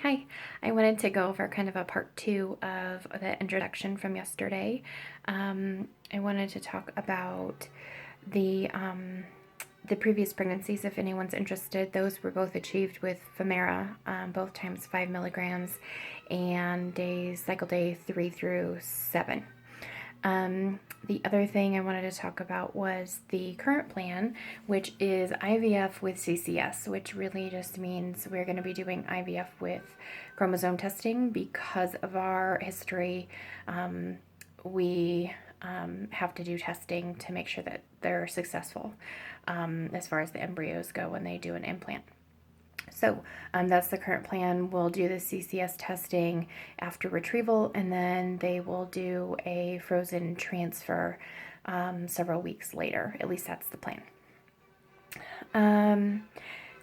Hi, I wanted to go over kind of a part two of the introduction from yesterday. I wanted to talk about the previous pregnancies, if anyone's interested. Those were both achieved with Femera, both times 5 milligrams, and cycle day 3 through 7. The other thing I wanted to talk about was the current plan, which is IVF with CCS, which really just means we're going to be doing IVF with chromosome testing because of our history. We have to do testing to make sure that they're successful as far as the embryos go when they do an implant. So that's the current plan. We'll do the CCS testing after retrieval, and then they will do a frozen transfer several weeks later. At least that's the plan.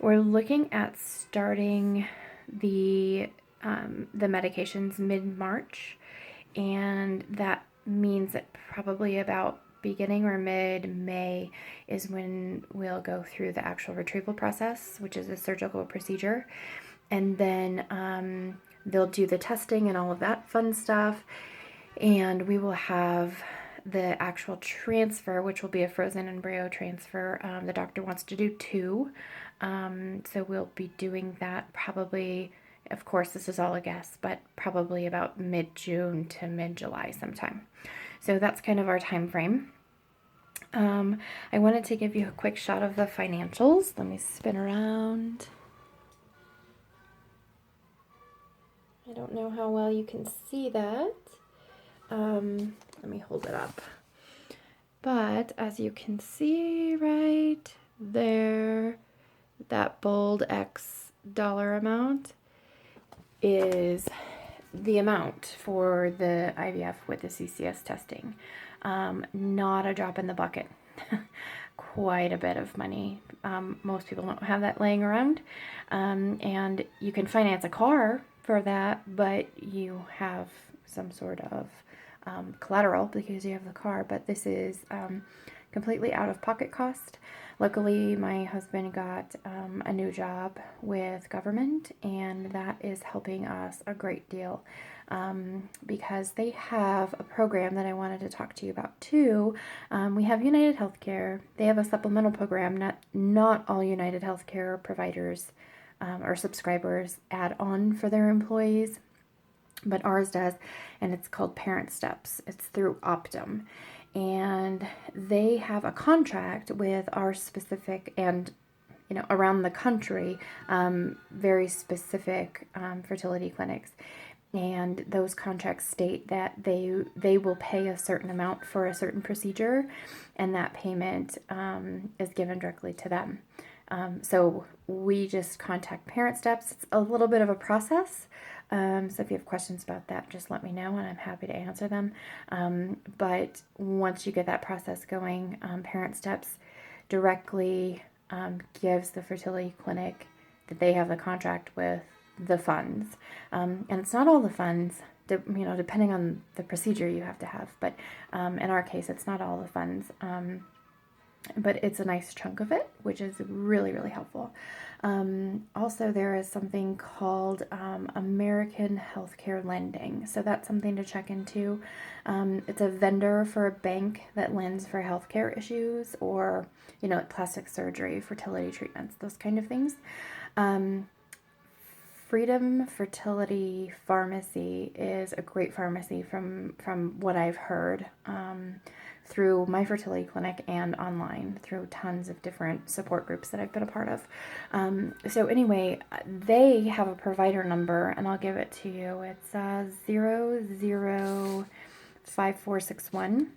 We're looking at starting the medications mid-March, and that means that probably about beginning or mid-May is when we'll go through the actual retrieval process, which is a surgical procedure. And then they'll do the testing and all of that fun stuff. And we will have the actual transfer, which will be a frozen embryo transfer. The doctor wants to do 2. So we'll be doing that probably, of course, this is all a guess, but probably about mid-June to mid-July sometime. So that's kind of our time frame. I wanted to give you a quick shot of the financials. Let me spin around. I don't know how well you can see that. Let me hold it up. But as you can see right there, that bold X dollar amount is the amount for the IVF with the CCS testing. Not a drop in the bucket. Quite a bit of money. Most people don't have that laying around. And you can finance a car for that, but you have some sort of collateral because you have the car. But this is completely out of pocket cost. Luckily, my husband got a new job with government, and that is helping us a great deal because they have a program that I wanted to talk to you about too. We have United Healthcare. They have a supplemental program. Not all United Healthcare providers or subscribers add on for their employees, but ours does, and it's called Parent Steps. It's through Optum. And they have a contract with our specific and, around the country, very specific fertility clinics. And those contracts state that they will pay a certain amount for a certain procedure, and that payment is given directly to them. So we just contact Parent Steps. It's a little bit of a process. So if you have questions about that, just let me know and I'm happy to answer them. But once you get that process going, Parent Steps directly gives the fertility clinic that they have the contract with the funds. And it's not all the funds, depending on the procedure you have to have. But in our case, it's not all the funds. But it's a nice chunk of it, which is really, really helpful. Also, there is something called American Healthcare Lending. So that's something to check into. It's a vendor for a bank that lends for healthcare issues or, plastic surgery, fertility treatments, those kind of things. Freedom Fertility Pharmacy is a great pharmacy from what I've heard through my fertility clinic and online through tons of different support groups that I've been a part of. So anyway, they have a provider number, and I'll give it to you. It's 005461,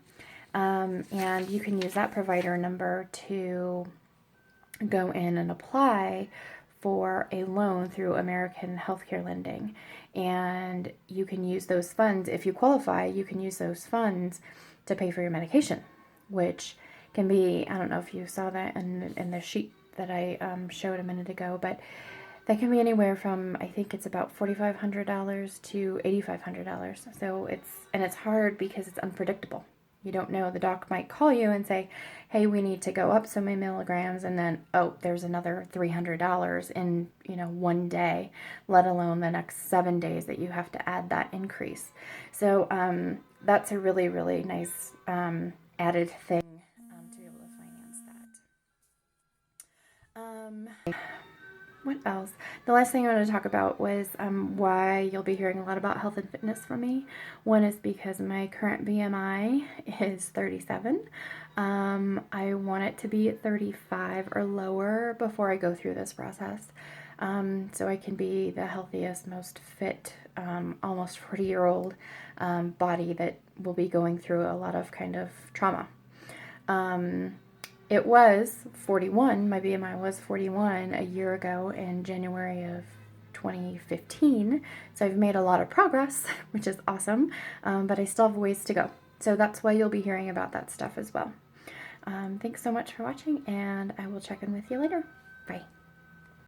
and you can use that provider number to go in and apply for a loan through American Healthcare Lending. And you can use those funds, if you qualify, you can use those funds to pay for your medication, which can be, I don't know if you saw that in the sheet that I showed a minute ago, but that can be anywhere from, I think it's about $4,500 to $8,500. So it's hard because it's unpredictable. You don't know. The doc might call you and say, hey, we need to go up so many milligrams, and then, oh, there's another $300 in, one day, let alone the next 7 days that you have to add that increase. So that's a really, really nice added thing to be able to finance that. What else? The last thing I wanted to talk about was why you'll be hearing a lot about health and fitness from me. One is because my current BMI is 37. I want it to be at 35 or lower before I go through this process. So I can be the healthiest, most fit, almost 40-year-old body that will be going through a lot of kind of trauma. It was 41, my BMI was 41 a year ago in January of 2015, so I've made a lot of progress, which is awesome, but I still have ways to go. So that's why you'll be hearing about that stuff as well. Thanks so much for watching, and I will check in with you later. Bye.